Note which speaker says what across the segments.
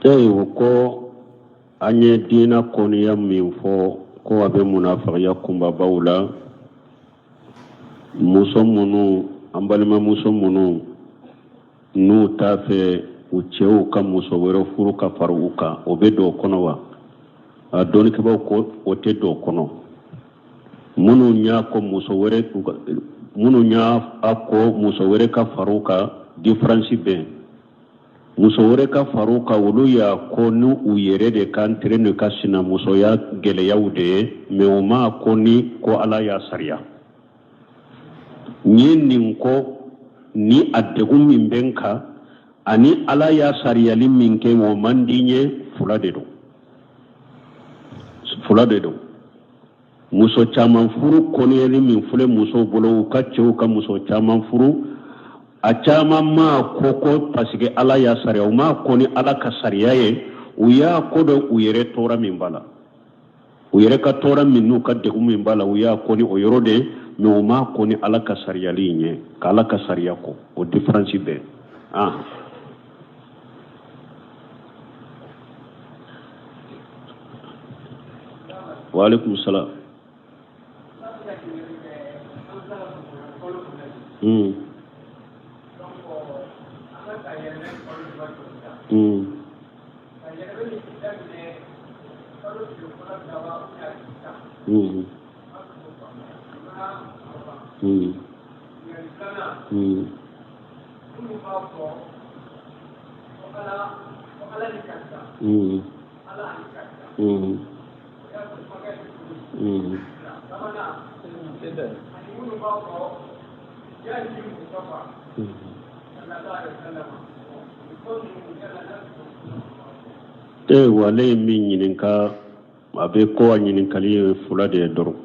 Speaker 1: ko anye dina koniya min fo ko abe munafiqya kumba bawla muso munu ambalima muso munu nu tafe u cɛw ka muso wɛrɛ furu ka fara u kan o bɛ don o kɔnɔ wa a dɔnnikɛbaw ko o tɛ don o kɔnɔ minnu y'a ko muso wɛrɛ ka fara u kan différence bɛ muso wɛrɛ ka fara u kan olu y'a ko ni u yɛrɛ de kan tere n'u ka sinamusoya gɛlɛyaw de ye mais u m'a ko ni ko Ala y'a sariya n ye nin ko ni a degun min bɛ n kan ani Ala y'a sariyali min kɛ o man di n ye fula de don muso caman furu kɔnɔyali min filɛ musow bolo u ka cɛw ka muso caman furu a caman ma ko parce que Ala y'a sariya u ma ko ni Ala ka sariya ye u y'a ko dɔn u yɛrɛ tɔɔrɔ min b'a la u yɛrɛ ka tɔɔrɔ min n'u ka degun min b'a la u y'a ko ni o yɔrɔ de mais u ma ko ni Ala ka sariyali in ye ka Ala ka sariya kɔ o différence bɛ wa alaikum salam wale min ɲininka a bɛ ko a ɲininkali ye fula de ye dɔrɔn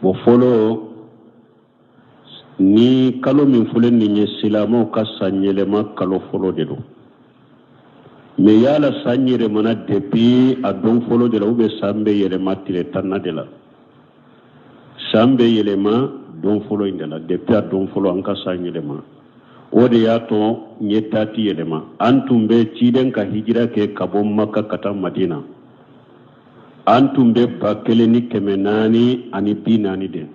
Speaker 1: bon fɔlɔ ni kalo min filɛ nin ye silamɛw ka san yɛlɛma kalo fɔlɔ de don mais yala san yɛlɛmana depuis a don fɔlɔ de la ou bien san bɛ yɛlɛma tile 10 de la san bɛ yɛlɛma don fɔlɔ in de la depuis a don fɔlɔ an ka san yɛlɛma o de y'a to n ye dati yɛlɛma an tun bɛ ciden ka hijira kɛ ka bɔ Maka ka taa Madina an tun bɛ 1440 de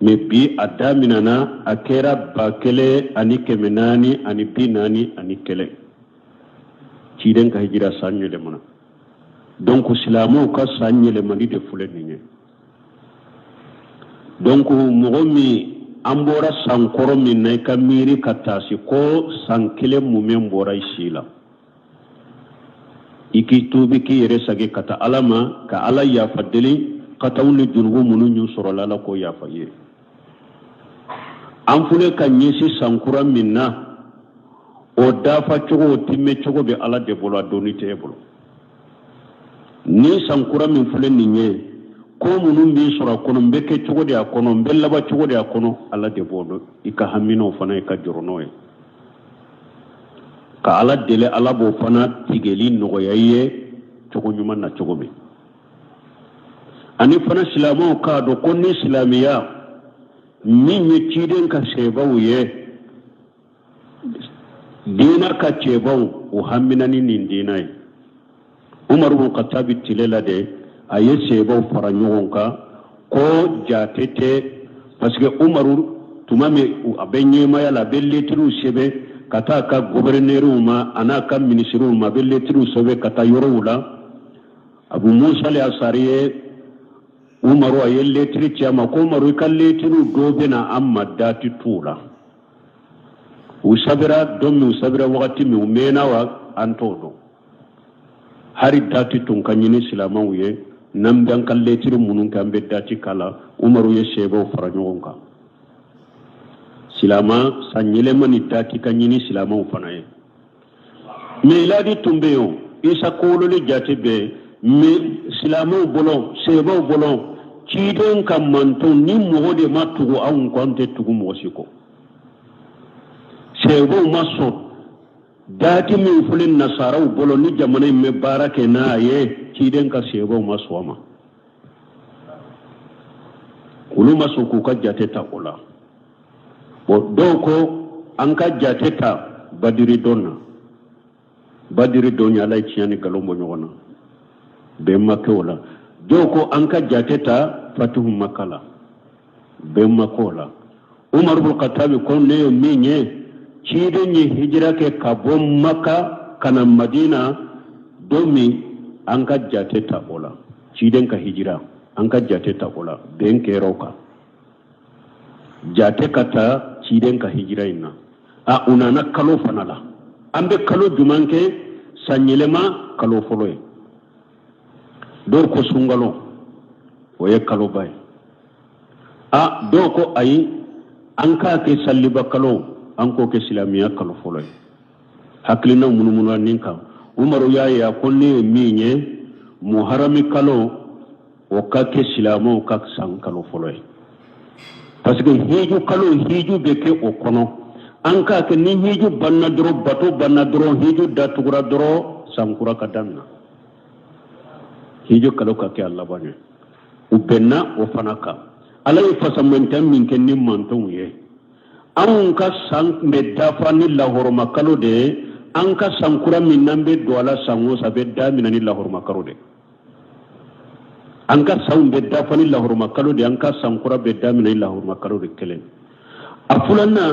Speaker 1: mais bi a daminana a kɛra 1441 ciden ka hijira san yɛlɛmana donc silamɛw ka san yɛlɛmani de filɛ nin ye donc mɔgɔ min an bɔra san kɔrɔ min na i ka miiri ka taa se ko san kelen mumɛ bɔra i si la i k'i tuubi k'i yɛrɛ sagi ka taa Ala ma ka Ala yafa deli ka taa ni junubu minnu y'u sɔrɔ Ala k'o yafa i ye an filɛ ka ɲɛsin san kura min na o dafa cogo o timmɛ cogo bɛ Ala de bolo a donni tɛ e bolo ni san kura min filɛ nin ye ko minnu b'i sɔrɔ a kɔnɔ n bɛ kɛ cogo de a kɔnɔ n bɛ laban cogo de a kɔnɔ Ala de b'o dɔn i ka haminaw fana i ka jɔrɔ n'o ye ka Ala deli Ala b'o fana tigɛli nɔgɔya i ye cogo ɲuman na cogo min ani fana silamɛw k'a dɔn ko ni silamɛya min ye ciden ka sɛbɛw ye diina ka cɛbaw o hamina ni nin diina ye Umaru bin Khattabi tile la de a ye sɛbɛw fara ɲɔgɔn kan ko jate tɛ parce que Umaru tuma min a bɛ ɲɛmaya la a bɛ lettres sɛbɛn ka taa a ka gouverneurs ma a n'a ka ministres ma a bɛ lettres sɛbɛn ka taa yɔrɔw la Abu Musa al-Ashari ye Umaru a ye lettres ci a ma ko Umaru i ka lettres dɔw bɛ na an ma dati t'u la u sabira don min u sabira wagati min u mɛnna wa an t'o dɔn hari dati tun ka ɲini silamɛw ye n'an bɛ an ka lettres minnu kɛ an bɛ dati k'a la Umaru ye sɛbɛnw fara ɲɔgɔn kan silama san yɛlɛma ni dati ka ɲini silamɛw fana ye mais iladi tun bɛ yen Isa kowololi jate bɛ yen mais silamɛw bolo sɛbɛw bolo ciden ka manton ni mɔgɔ de ma tugu anw kɔ an tɛ tugu mɔgɔ si kɔ sɛbɛw ma sɔn dati min filɛ nasaraw bolo ni jamana in bɛ baara kɛ n'a ye ciden ka sɛbɛw ma sɔn a ma olu ma sɔn k'u ka jate ta o la bon dɔw ko an ka jate ta Badiri dɔn na badiri donya lay ciyani galombo nyona be makola doko anka jateta fatuhu makala be makola umar ibn khattab kon ne minye cide ni hijra ke kabom maka kana madina domi anka jateta ola ciden ka hijra anka jateta ola ben ke roka jate kata ciden ka hijra inna a unana kalo fanala ambe kalo jumanke sanyelema kalo foloye dor ko sungalo oye kalo bay a do ko ayi anka ke salliba kalo anko ke silamiya kalo foloye haklina munumuna ninka umaru ya konni minye muharami kalo o ka ke silamo ka san kalo foloye parce que hiju kalo hiju be ke o kono anka ke ni hiju banna dro bato banna dro hiju datugura dro sankura kadamna hiju kalo ka ke Allah bane ubenna o fanaka alay fasamantan min ken ni manton ye an ka san me dafa ni lahorma kalo de an ka sankura min nambe do ala sango sabe damina ni lahorma kalo de an ka san be dafa ni lahorma kalo de an ka sankura be damina ni lahorma kalo de kelen afulana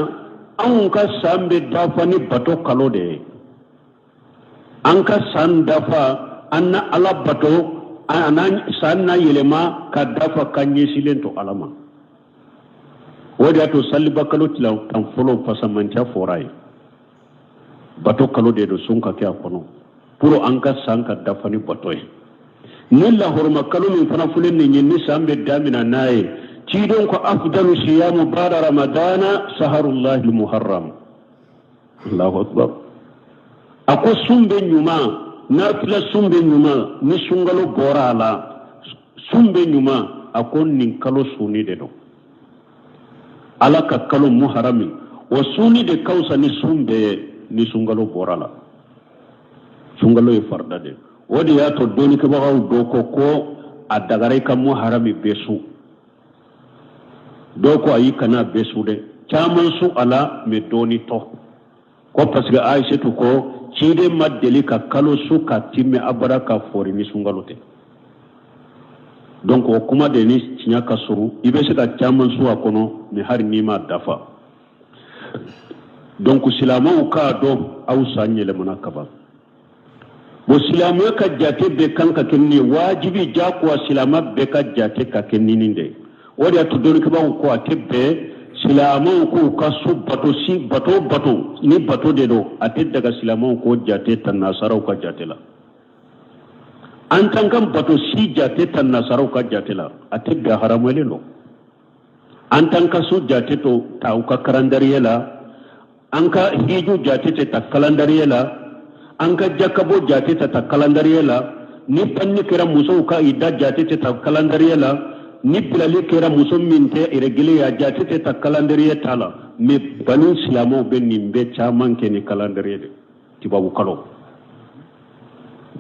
Speaker 1: an ka san be dafa ni bato kalo de an ka san dafa anna ala bato anan sanna yelema ka dafa kanye silento alama wadi ato salli bakalo tilaw tan folo fasamanta foray bato kalo de do sunka ke akono puro anka sanka dafa ni bato e nilla horma kalo min fana fulen ni nyi sambe damina nayi cidon ko afdalu siyamu ba'da ramadana saharullahi almuharram Allahu akbar ako sumbe nyuma nafila sumbe nyuma ni sungalo bora la sumbe nyuma akon nin kalo suni de do ala ka kalo muharami o suni de kausa ni sumbe ni sungalo bora la sungalo e farda de wodi ya to doni ke bawo do ko adagare ka muharami besu do ko ayi kana besu de chaman su ala me doni to ko parce que aisha to ko cide maddeli ka kalo su ka timme abaraka fori ni sungalote donc o kuma de ni tinya ka suru ibe se ka chaman su akono mi har ni ma dafa donc silama ka do aw sanyele munakaba bo silama ka jate be kanka kenni wajibi jakwa silama be ka jate ka kenni ninde wodi atudoni ka ba ko atebe silamon ko kasu bato si bato ni bato de do ate daga silamon ko jate tan nasarau ka jate la an tankan bato si jate tan nasarau ka jate la ate ga haramele lo an tanka su jate to ta ka karandariya la an ka hiju jate ta kalandariya la an ka jakabo jate ta kalandariya la ni panni kira muso ka idda jate ta kalandariya la ni bilali kera muso minte iregile ya jatete ta calendrier tala me banu islamo be nimbe chaman ke ni calendrier de tibabu kalo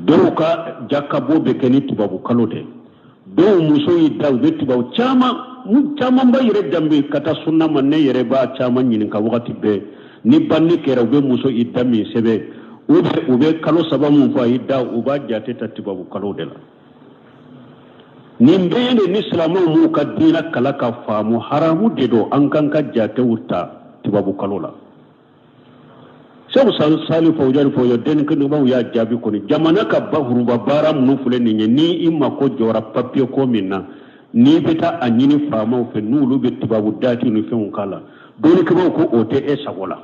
Speaker 1: do ka jakabo be ke ni tibabu kalo de do muso idda be tibabu chama mu chama ba yire dambe kata sunna manne yire ba chama nyin ka wakati be ni banni kera be muso idda mi sebe ube kalo sabamu fa idda uba jatete tibabu kalo de la nimbele ni islamu mu ka dina kala ka famu haramu de do an kan ka jate wuta tibabu kalola sabu sali fawjar fo yo den kan ba ya jabi ko ni jamana ka bahru babara mu fule ni ni imma ko jora papier ko minna ni beta anyini famu fe nulu be tibabu dati no fe kala doni ka ko ote e sagola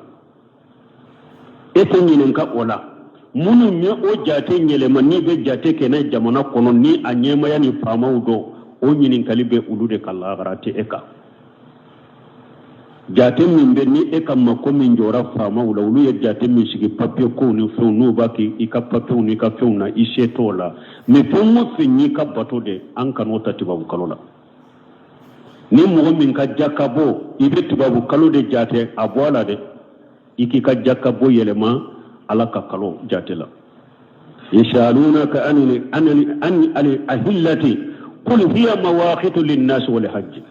Speaker 1: e to nyinen ka ola munu nye o jate nyelema ni be jate kena jamana kono ni anyema ya ni fama udo o nyinin kalibe ulude kala garate eka jate min be ni eka mako min jora fama ula ulu ya jate min sigi papio ko ni fe no baki ika papio ni ka fe na ise tola me pomo fe ni ka bato de an kanota tibabu kalola ni mo min ka jakabo ibe tibabu kalo de jate abwala de iki ka jakabo yelema ala ka kalo jatela yasalunaka an ahillati qul hiya mawaqitu lin-nas wal hajj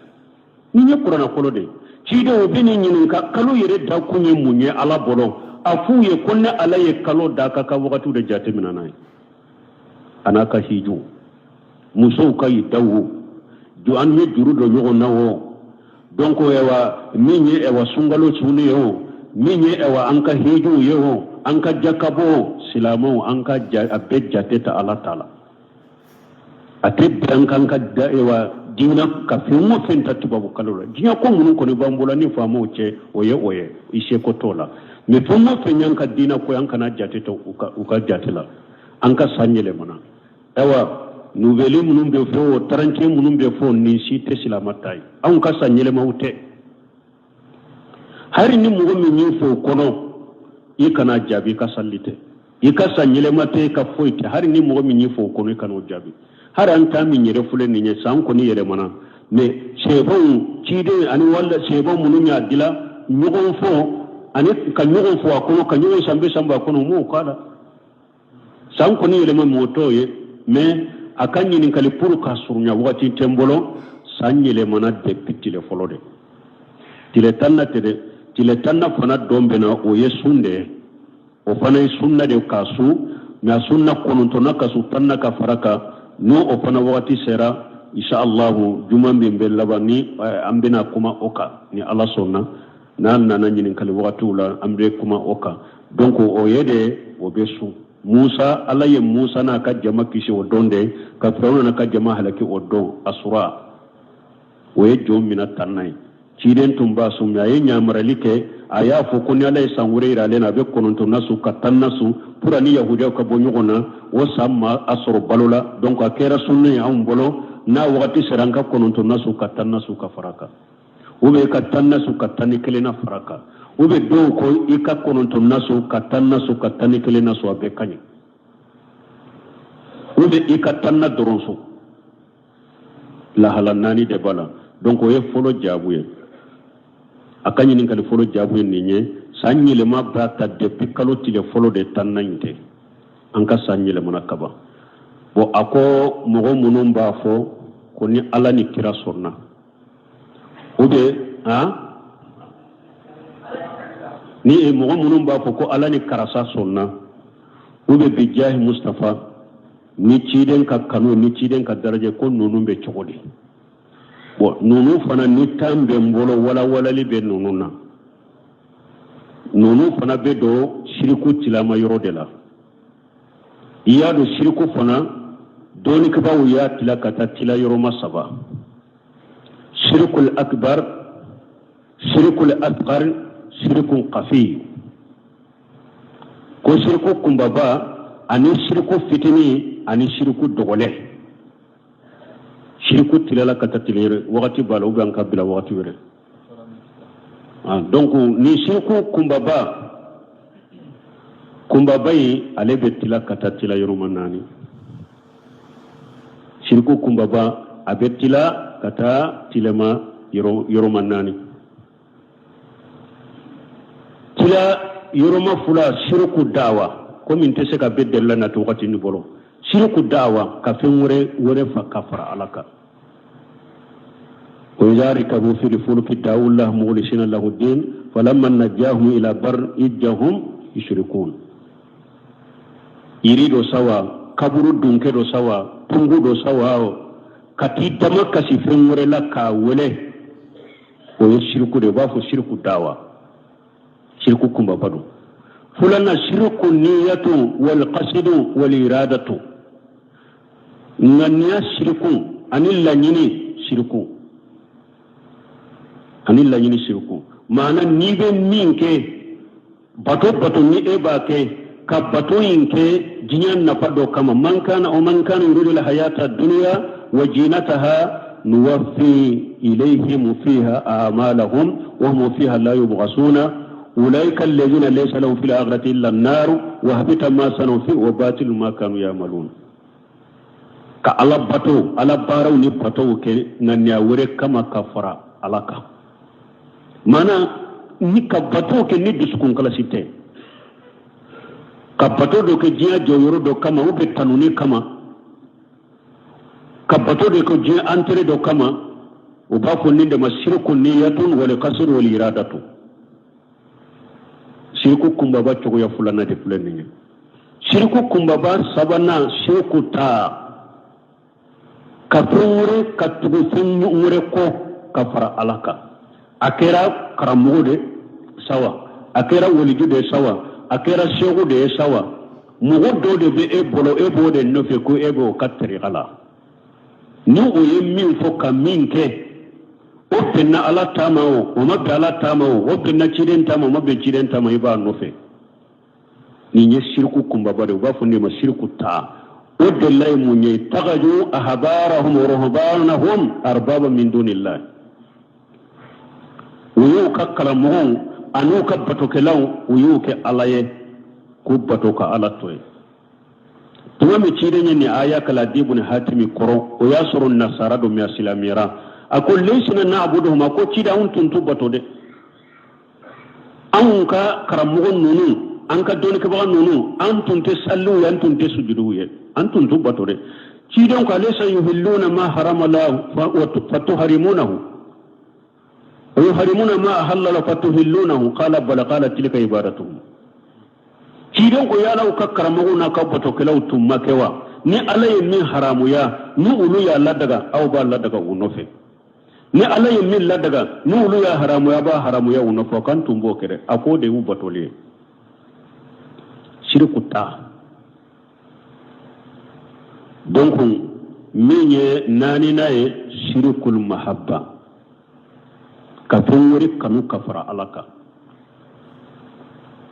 Speaker 1: ni qur'ana kolo de cido bini nyin ka kalo yere da kunye munye ala bolo afuye kunna alaye kalo da ka wakatu da jate minanai anaka hiju muso kai dawo do an me juru do yogo nawo donc ewa minye ewa sungalo chuni yo minye ewa anka hiju yo anka jakabo silamo anka abed jate ta Allah taala atebbe anka da ewa dina ka firmo fenta tubabu kalora dina ko mun ko ne bambola ni famo che oye ise ko tola me firmo fenyanka dina ko yanka na jate to uka jate la anka sanyele mana ewa nouvelle munum be fo taranke munum be fo ni site silamatai an ka sanyele mawte hari ni mugo min fo kono ikana jabi ka sallite ika sanyele mate ka foite hari ni mugo min fo kono ikano jabi har an ta min yere fule ni san ko ni yere mana me shebon cide ani walla shebon munum ya dila nyugo fo ani ka nyugo fo ko ka nyugo sambe samba kono mo kala san ko ni yere mo moto ye me akan yin kali pour ka surnya wati tembolo sanyele mana de pitile folode tile tanna fana dombe na o yesunde o fana sunna de kasu na sunna kononto na kasu tanna ka faraka no o fana wati sera insha Allah jumambe mbelabani ambena kuma oka ni Allah sonna nan nan yin kali watula ambe kuma oka donc o yede o besu Musa Allah ye Musa na ka jama kisi o donde ka Firauna na ka jama halaki o don asura o ye jom mina tannai ciden tumba sum ya ye nyamaralike aya fo ko ni Allah sangure irale na be kononto nasu ka tannasu purani yahudiya ka bo nyogona o samma asoro balola donc a kera sunne ya bolo na wakati seranga kononto nasu ka tannasu ka faraka o be ka tannasu ka tanikele na faraka ube do ko ika kononto nasu katanna su katani kele nasu abe kany ube ika tanna doronso la halanani de bala donc o ye folo jabuye akanyi nin kali folo jabuye ninye sanyi le ma brata depuis kaloti le folo de tanna inte anka sanyi le munakaba bo ako mogo munum ba fo ko ni ala ni kira sonna ube ha ni mogo munum ba fo ko ala ni karasa sonna ube bijahi mustafa ni ciden ka kanu ni ciden ka daraje ko nunu be chogodi bo nunu fana ni tambe mbolo wala libe nunu na nunu fana be do shiriku tilama yoro de la iya do shiriku fana doni ka bawu ya tilakata tila yoro masaba shirkul akbar shirkul asghar shirkun qafi ko shirku kumbaba ani shirku fitini ani shirku dogole shirku tilala kata tilere wakati bala ubi anka bila wakati were donc ni shirku kumbaba yi alebe tila kata tila yorumanani shirku kumbaba abe tila kata tilema yorumanani tila yoroma fula shirku dawa ko min tese ka bedella na to wakati ni bolo shirku dawa ka fenwure wore fa kafara alaka wa yarikabu fi fulki dawullah mughlisina lahu din falamma najahum ila bar idjahum yushrikun irido sawa kaburu dunke do sawa tungu do sawa kati tamaka si fenwure la ka wele o shirku de ba fo shirku dawa shirku kumba bado fulana shirku niyatu wal qasdu wal iradatu ngania shirku anilla nyini shirku maana nibe minke bato ni eba ke ka bato inke jinyan na pado kama man kana yuridu al hayata ad-dunya wa jinataha nuwaffi ilayhim fiha a'malahum wa hum fiha la yubghasuna أولئك الذين ليس لهم في الآخرة إلا النار وهبط ما صنعوا فيه وباطل ما كانوا يعملون كألا باتو ألا بارو ني باتو كي نانيا وري كما كفرا ألاكا مانا ني كباتو كي ني دسكون كلا سيتي كباتو دو كي جيا جويرو دو كما وبي تانوني كما كباتو دو كي جيا أنتري دو كما وبافو ني دما شرك نية والقصد والإرادة shirku kumbaba cogo ya fulana de fulani shirku kumbaba sabana shirku ta kafure katugu funure ko kafara alaka akera karamugo de sawa akera waliju de sawa akera shegu de sawa mugo do de be e bolo e bo de no fe ko e bo katri gala ni o yemmin fo kaminke o penna ala tamao o mabbe ala tamao o penna ciden tamao mabbe ciden tamao iba no fe ni nye shirku kumbaba de ba fo ne ma shirku ta o de lay mu nye tagaju ahbarahum wa ruhbanahum arbaba min dunillah uyu ka kalamu anu ka batokelaw uyu ke alaye ku batoka ala toy tuma mi ciden ni aya kala dibun hatimi koro o yasuru nasara do mi islamira akol leysina na'buduhum ko cida un tuntu batode an ka karamugo nunu an ka doni ka baga nunu an tunte sallu ya an tunte sujudu ye an tuntu batode ciden ka laysa yuhilluna ma harama la wa fatuharimunahu wa yuharimuna ma ahalla fatuhillunahu qala bal qala tilka ibadatuhum ciden ko yala ka karamugo na ka batokelaw tumma kewa ni alaye min haramu ya ni ulu ya ladaga aw ba ladaga unofe ni ala ye min ladaga ni ulu ya haramu ya wono fo kan tumbo kere ako de u batole shirku ta donc minye nani naye shirkul mahabba ka tumuri kanu kafara alaka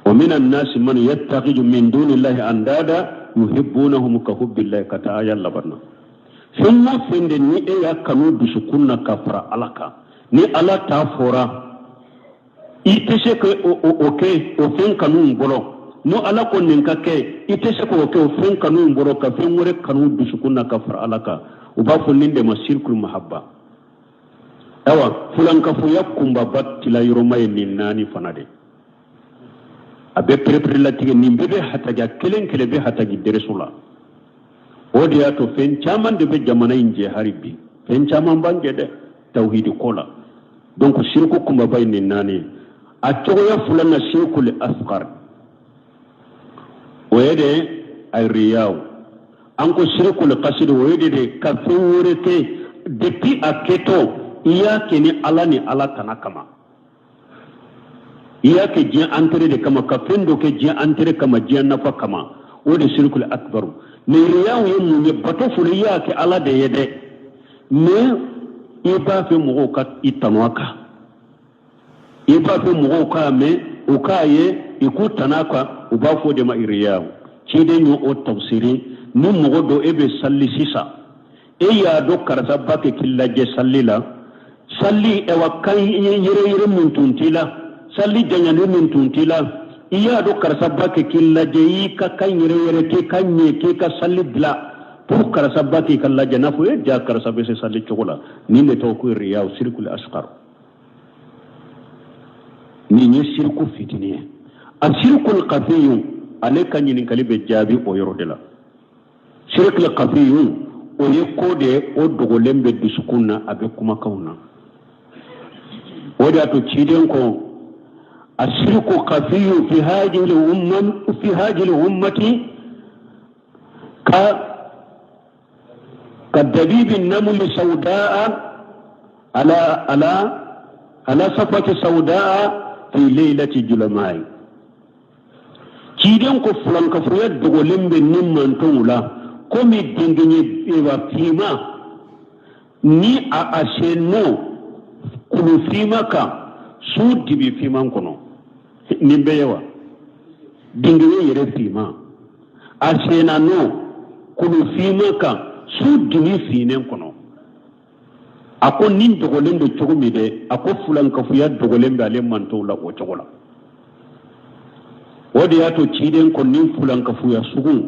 Speaker 1: wa minan nasi man yattakhidhu min dunillahi andada yuhibbunahum ka hubbillahi ka ta ayalla barna fenna fende ni e ya kanu dusukunna kafara alaka ni ala ta fora itese ko o fen kanu mbolo no ala ko ninka ke itese ko o fen kanu mbolo ka fen wore kanu dusukunna kafara alaka uba fo ninde masirkul mahabba awa fulan ka fu yakumba battila yoromay ni nani fanade abe prepare la tige nimbebe hataja kelen kelebe hataji deresula odi ya to fen chaman de be jamana inje haribi fen chaman bange de tauhid kola donc shirku kuma bayni nani a togo ya fulana shirkul asghar wede ay riyaw anko shirkul qasid wede de ka furete depuis aketo iya keni alani ala tanakama iya ke je antere de kama ka fendo ke je antere kama je nafa kama wede shirkul akbar ne riyaw yemu ne bato fuliya ke ala de yede ne iba fe mugo ka itanwaka iba fe mugo ka me ukaye ikutanaka uba fo de ma riyaw ci de ñu o tafsiri ni mugo do ebe salli sisa e ya do karasa bakke killaje sallila salli e wakkan yere mun tuntila salli janyani mun tuntila iya do karasa bakke killaje yi ka kan yere ke kanye ke ka salli bla pour karasa bakke kallaje nafu e ja karasa be se salli chogola ni ne to ko riyaw sirkul asghar ni ni sirku fitiniye asirkul qafiy aleka nyini kalibe jabi o yorodela sirkul qafiy o yekode o dogo lembe disukunna abe kuma kauna wada to ciden ko asirku qafiy fi hadhihi al-ummati كالدبيب النمل سوداء على صفة سوداء في ليلة جلماء كيدن ko fulan ka fure dogo lembe nimman tawla komi dingini ewa fima ni a aseno kulu fima ka su dibi fima kono nimbe yawa dingini yere fima asena no kulu fima ka su dibi finen kono ako nin dogolen do chogumi de ako fulan ka fuya dogolen be ale manto la o chogola wodi ya to ciden ko nin fulan ka fuya sugun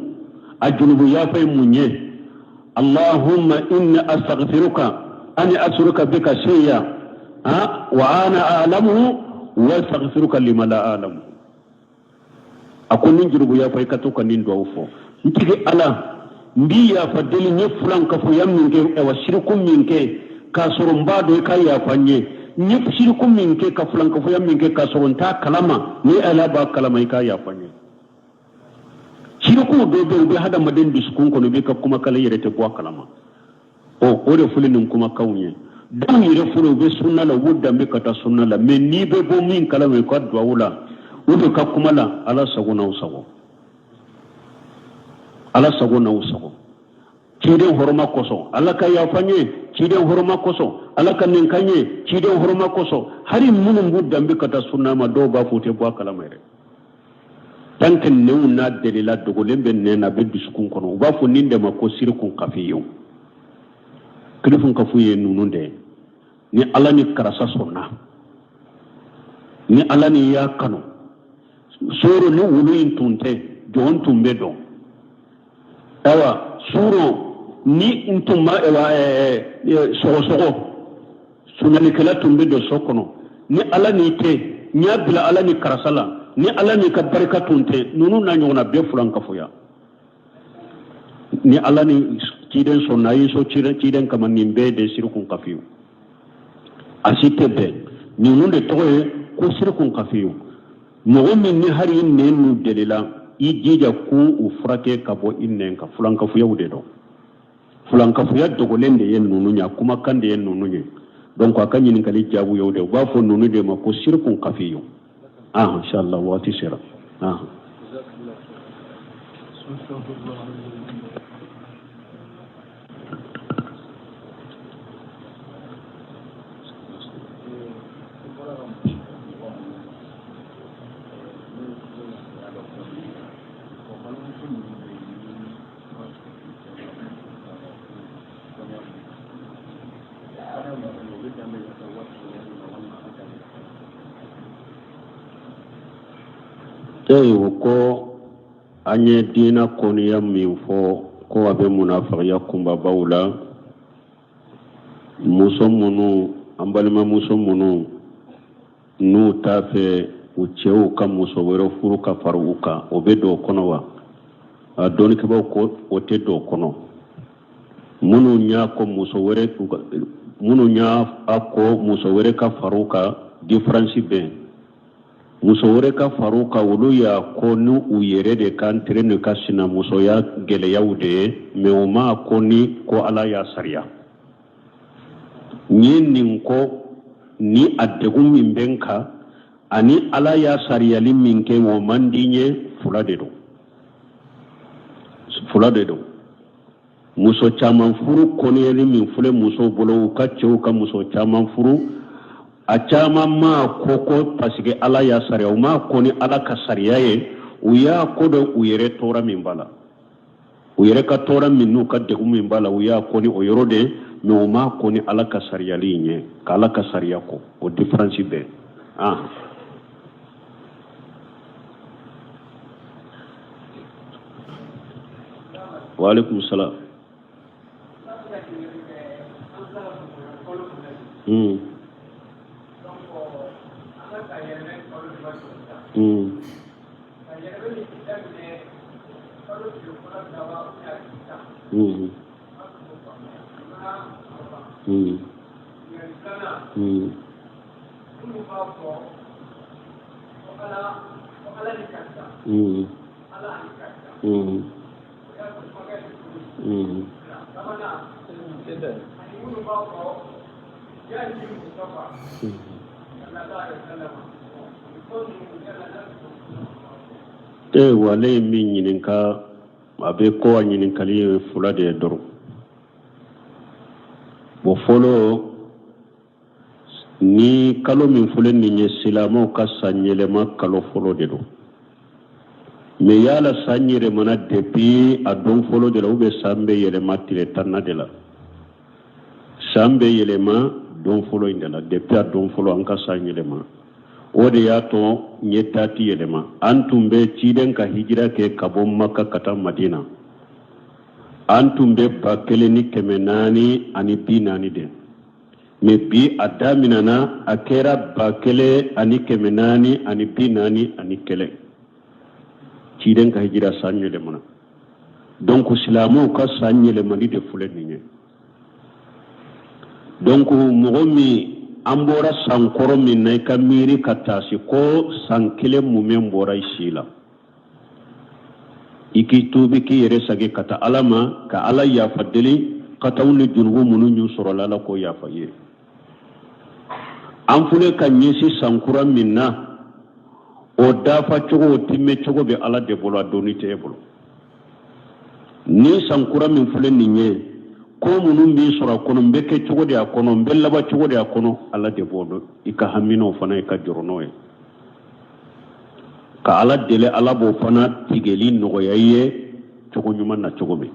Speaker 1: ajunubu ya fay munye allahumma inni astaghfiruka an asruka bika shay'a wa ana a'lamu wa astaghfiruka lima la a'lamu ako nin junubu ya fay katuka nin do fo ntigi ala mbi ya fadeli ni fulan ka fuya minke e wa shirku minke ka soro mbado ka ya fanye ni shirku min ke ka fulan ka fuya min ke ka so ta kalama ni ala ba kalama ka ya fanye shirku do be hada maden biskun ko be ka kuma kala yere te bo kalama o de fulinin kuma kaunye dan yere fulo be sunna la wudda be kata sunna la men ni be bo min kala we ko dawula wudu ka kuma la ala sago na usago ala sago na usago ciden horma koso ala ka ya fanye ciden horma koso ala ka nin kanye ciden horma koso hari munun wudda be kata sunna ma do ba fote bo kala mere tanken new na delila dogolen be nena be biskun kono ba fo ninde ma ko sirkun kafiyo kilifun kafuye nununde ni ala ni karasa sonna ni ala ni ya kanu soro ni wuluyin tunte jon tumbe don ewa soro ni ntuma ewa sogo sunani kala tumbe do sokono ni ala ni te nya bila ala ni karasala ni ala ni ka barka tunte nunu na nyona be fulan kafuya ni ala ni ciden sonna yi so ciden kama nimbe de sirkun kafiyu asite be ni nunde toye ko sirkun kafiyu mogo min ni hari ne nu delila i jija ku u frake kabo innen ka fulan kafuya ude do fulan kafuya dogolen de yen nunu nya kuma kan de yen nunu nya donc aka nyin kali jabu yaude ba fo nunu de ma ko sirkun kafiyu inshallah wati sira ko anye dina koniya min fo ko abe munafiqiya kumba bawla muso munu ambalima muso munu nu tafe u cew ka muso wero furu ka faruka o be do kono wa a doni ke ko o te do kono munu nya ko muso were munu nya ako muso were ka faruka difference be muso wore ka faruka wulu ya ko nu uyere de kan trene ka sina muso ya gele yaude me o ma ko ni ko ala ya sariya nin ko ni addegum min benka ani ala ya sariya limmin ke mo mandinye fulade do muso chaman furu ko ne min fule muso bolo ka cew ka muso chaman furu a caman ma koko pasike ala ya sariya o ma ko ni ala ka sariya ye u ya ko do u yere tora min bala u yere ka tora min nu ka degu min bala u ya ko ni o yoro de me o ma ko ni ala ka sariya li nye ka ala ka sariya ko o difference be wa alaikum salam wale min ñininka abe ko a ñininkali fula de doro bo folo ni kalo min fulen ni ñe silamaw ka sañelema kalo folo de do mais yala sañere mana depuis a don folo de la ube sambe yelema tile tanna de la sambe yelema don folo inde la depuis a don folo an ka sañelema o de y'a to nye tati yelema an tun be ciden ka hijira ke kabo makka kata madina an tun be 1440 ani 40 de mais bi a daminana a kɛra 1440 ani 40 ani kɛlɛ ciden ka hijira san yɛlɛmana donc silamuw ka san yɛlɛmani de filɛ nin ye donc mɔgɔ min ambora sankoro min na ka miri katasi ko sankile mumen bora isila iki tubi ki yere sage kata alama ka ala ya fadeli kata woni junubu munu nyu soro lala ko ya faye an fule kan yesi sankura minna o dafa cogo timme cogo be ala de bolo doni te bolo ni sankura min fule ninye ko munun bi sura kono mbeke cogo de akono mbella ba cogo de akono ala de bolo ika hamino fana ika jorono e ka ala dele ala bo fana tigeli no yaye cogo nyuma na cogo be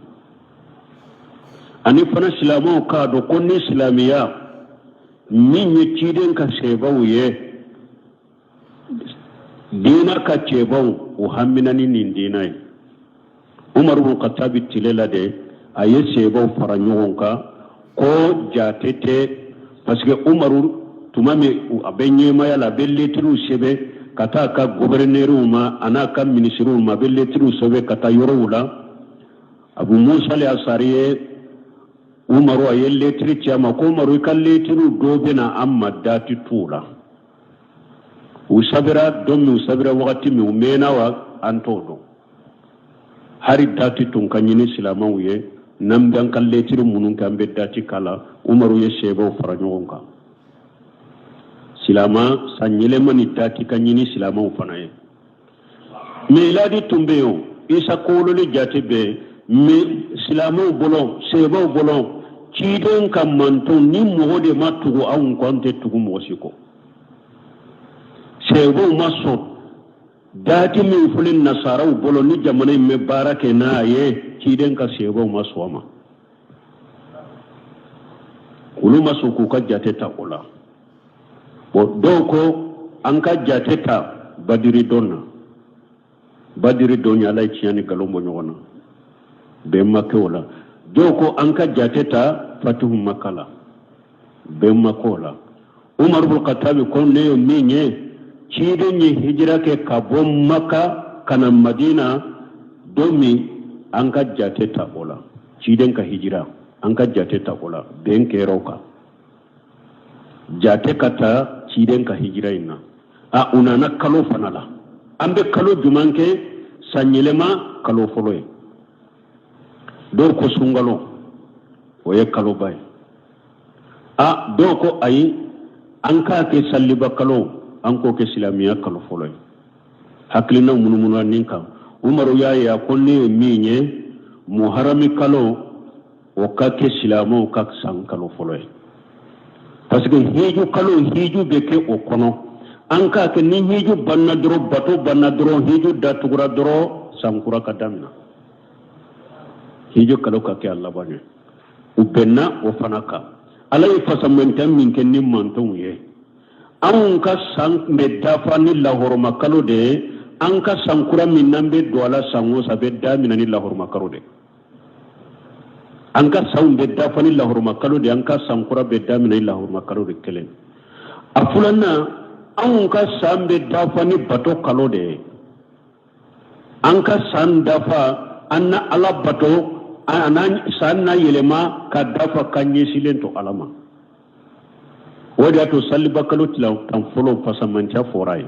Speaker 1: ani fana silamo ka do konni islamiya min ye ciden ka sebawu ye dina ka cebawu o hamminani nin dinai umar ibn khattab tilela de aye sebawu fara ɲɔgɔn ka ko jatete parce que umaru tuma min a bɛ ɲɛmaya la a bɛ letiriw sɛbɛn ka taa ka gouverneur ma an'a ka ministre ma a bɛ letiriw sɛbɛn ka taa yɔrɔw la abu musa al-ashari ye umaru a ye letiri ci a ma ko umaru i ka letiriw dɔ bɛ na an ma dati t'u la u sabira don min u sabira wagati min u mɛnna wa an t'o dɔn hari dati tun ka ɲini silamɛw ye n'an bɛ an ka letiri minnu kɛ an bɛ dati k'a la umaru ye sɛbɛnw fara ɲɔgɔn kan silama san yɛlɛma ni dati ka ɲini silamɛw fana ye miladi tun bɛ yen isa kowololi jate bɛ mais silamɛw bolo sɛbɛnw bolo ciden ka manton ni mɔgɔ de ma tugu anw kɔn tɛ tugu mɔgɔ si kɔ sɛbɛnw ma sɔn dati min fili nasaraw bolo ni jamana in bɛ baara kɛ n'a ye ciden ka sɛbɛnw ma sɔn a ma olu ma sɔn k'u ka jate ta o la bon dɔw ko an ka jate ta badiri dɔn na badiri dɔn ye ala ye tiɲɛ ni nkalon bɔ ɲɔgɔn na bɛn ma kɛ o la dɔw ko an ka jate ta fatihu maka la bɛn ma kɛ o la umar ibn khattab ko ne ye min ye ciden ye hijira kɛ ka bɔ maka ka na madina don min an ka jate ta o la ciden ka hijira an ka jate ta o la bɛn kɛraw kan jate ka ta ciden ka hijira in na a u nana kalo fana la an bɛ kalo juman kɛ san yɛlɛma kalo fɔlɔ ye dɔw ko sunkalo o ye kaloba ye a dɔw ko ayi an k'a kɛ saliba kalo an k'o kɛ silamɛya kalo fɔlɔ ye hakilina munumunu nin kan umaru y'a ye a ko ne ye min ye muharami kalo o ka kɛ silamɛw ka san kalo fɔlɔ ye parce que hiju kalo hiju bɛ kɛ o kɔnɔ an k'a kɛ ni hiju banna dɔrɔn bato banna dɔrɔn hiju datugura dɔrɔn sankura ka damina hiju kalo ka kɛ a laban ye u bɛnna o fana kan ala ye fasamɛnta min kɛ ni mantonw ye anw ka san bɛ dafa ni lahɔrɔma kalo de ye an ka sankura min n'an bɛ don a la san o san bɛ damina ni lahɔrɔma kalo de ye an ka sanw bɛ dafa ni lahɔrɔma kalo de ye an ka sankura bɛ damina ni lahɔrɔma kalo de kelen a filanan anw ka san bɛ dafa ni bato kalo de ye an ka san dafa an na ala bato san na yɛlɛma ka dafa ka ɲɛsilen to ala ma o de y'a to saliba kalo tan fɔlɔ fasamantiya fɔra ye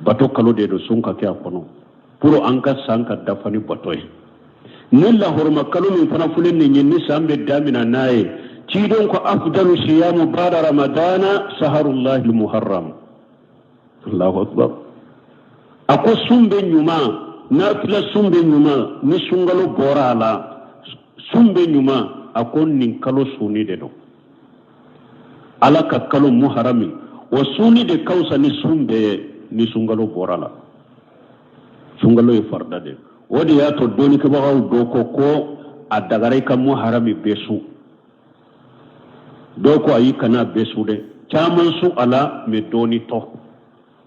Speaker 1: bato kalo de don sun ka kɛ a kɔnɔ pour an ka san ka dafa ni bato ye ni lahɔrɔma kalo min fana filɛ nin ye ni san bɛ damina n'a ye ciden ko afdalu siyamu ba'da ramadana saharullahi muharram allahu akbar a ko sun bɛ ɲuman nafila sun bɛ ɲuman ni sunkalo bɔra a la sun bɛ ɲuman a ko nin kalo sunni de don ala ka kalo muharami o sunni de ka fisa ni sun bɛɛ ye ni sunkalo bɔra la sunkalo ye farida de o de y'a to dɔnnikɛbagaw dɔw ko a dagara i ka muharami bɛ su dɔw ko ayi kana bɛ su dɛ caman su a la mɛ dɔɔni tɔ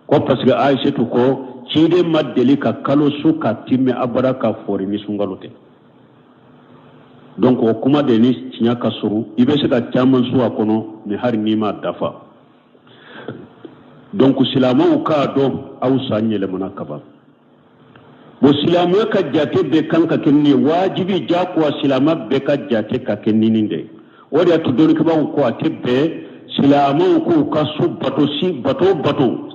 Speaker 1: ko parce que ayisatu ko ciden ma deli ka kalo su ka timme abada ka fori ni sunkalo tɛ donc o kuma de ni tiɲɛ ka surun i bɛ se ka caman su a kɔnɔ mɛ hali n'i ma dafa donc silamɛw k'a dɔn aw san yɛlɛmana kaban bon silamɛya ka jate bɛɛ kan ka kɛ nin ye wajibi diyagoya silamɛ bɛɛ ka jate ka kɛ nin de o de y'a to dɔnnikɛbagaw ko a tɛ bɛn silamau ko ka su bato si bato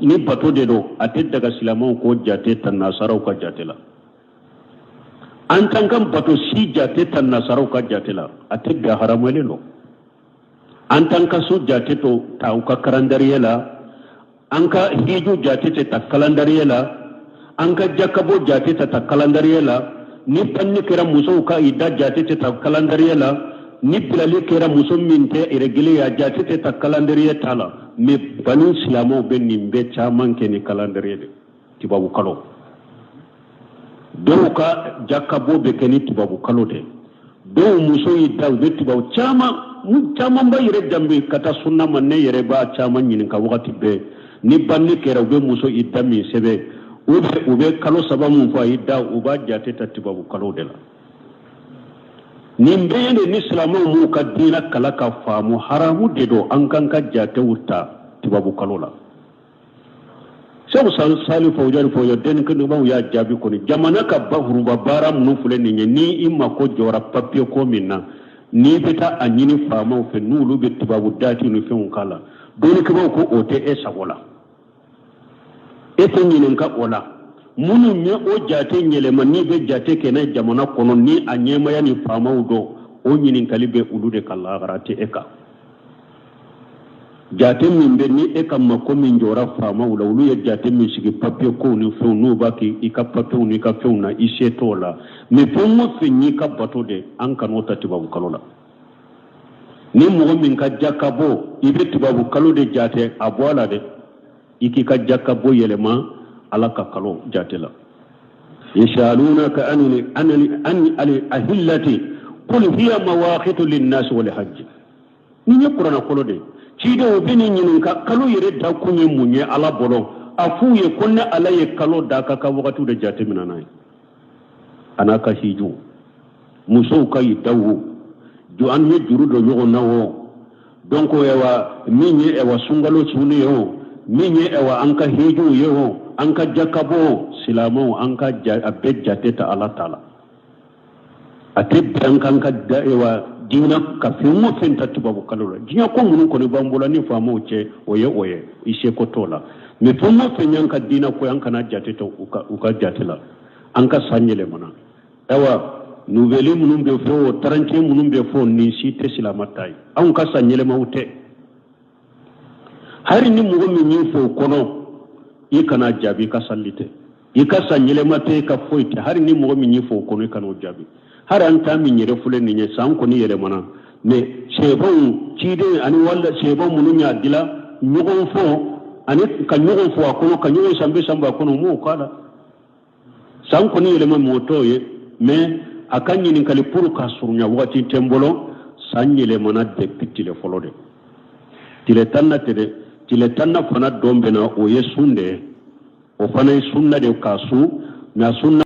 Speaker 1: ni bato de do ate daga silamau ko jate tan nasarau ka jate la an tankan bato si jate tan nasarau ka jate la ate ga haramele no an tanka su jate to ta ka karandariya la an ka hiju jate ta kalandariya la an ka jakabo jate ta kalandariya la ni panni kira muso ka idda jate ta kalandariya la ni bilali kera muso min tɛ iregile ya jate tɛ ta calendrier ta la mais banu silamɛw bɛ nin bɛɛ caman kɛ ni calendrier de tubabu kalo dɔw ka jakabo bɛ kɛ ni tubabu kalo de dɔw muso yi da u bɛ tubabu caman ba yɛrɛ danbe ka taa sunna ma ne yɛrɛ b'a caman ɲininka wagati bɛɛ ni banni kɛra u bɛ muso yi da min sɛbɛn u bɛ kalo saba mun fɔ a yi da u b'a jate ta tubabu kalo de la nin bɛɛ de ni silamɛw m'u ka diinɛ kala ka faamu haramu de don an kan ka jatew ta tubabu kalo la sɛw sali fɔjari dennibaw y'a jaabi kɔni jamana ka bakuruba baara minnu filɛ nin ye ni i mako jɔra papiye ko min na n'i bɛ taa a ɲini faamaw fɛ n'olu bɛ tubabu dati ni fɛnw k'a la dɔnnikɛlaw ko o tɛ e sago la e tɛ ɲininka o la minnu ye o jate yɛlɛma n'i bɛ jate kɛ n'a jamana kɔnɔ ni a ɲɛmaya ni faamaw dɔn o ɲininkali bɛ olu de ka lahara tɛ e kan jate min bɛ ni e ka mako min jɔra faamaw la olu ye jate min sigi papiye kow ni fɛnw n'u b'a kɛ i ka papiyew n'i ka fɛnw na i se t'o la mais fɛn o fɛn y'i ka bato de an kan'o ta tubabu kalo la ni mɔgɔ min ka jakabo i bɛ tubabu kalo de jate a bɔ a la dɛ i k'i ka jakabo yɛlɛma ala ka kalo jate la yas'alunaka an al-ahillati qul hiya mawaqitu lin-nas wal hajj ni ne qur'ana kolo de ci de o bini ɲininka kalo yɛrɛ da kun ye mun ye ala bolo a f'u ye ko ne ala ye kalo da ka wagati de jate mina n'a ye ana ka hiju musow ka yi dawo ju an ye juru dɔ ɲɔgɔn na o donc ewa min ye ewa sunkalo suni ye o min ye ewa an ka hiju ye o an ka jakabo silamɛw an ka a bɛɛ jate ta ala ta la a tɛ bɛn kan ka ewa diinɛ ka fɛn o fɛn ta tubabu kalo la diɲɛ ko minnu kɔni b'an bolo ni faamaw cɛ o ye i seko t'o la mais fɛn o fɛn y'an ka diinɛ ko an kana jate ta u ka jate la an ka san yɛlɛmana ewa nouvelle minnu bɛ fɔ o tarantiɲɛ minnu bɛ fɔ nin si tɛ silamɛ ta ye anw ka san yɛlɛmaw tɛ hali ni mɔgɔ min y'i fɔ o kɔnɔ i kana jaabi i ka sali tɛ i ka san yɛlɛma tɛ i ka foyi tɛ hali ni mɔgɔ min y'i fɔ o kɔnɔ i kana o jaabi hali an ta min yɛrɛ filɛ nin ye san kɔni yɛlɛmana mais sɛbɛnw ciden ani wala sɛbɛn minnu y'a dila ɲɔgɔn fɔ ani ka ɲɔgɔn fɔ a kɔnɔ ka ɲɔgɔn sanbe a kɔnɔ o m'o k'a la san kɔni yɛlɛma mɔgɔ t'o ye mais a ka ɲininkali pour ka surunya wagati tɛ n bolo san yɛlɛmana depuis tile fɔlɔ de tile tan na tɛ dɛ tile tan na fana dɔn bɛna o ye sun de ye o fana ye sunna de k'a sun mais a sunna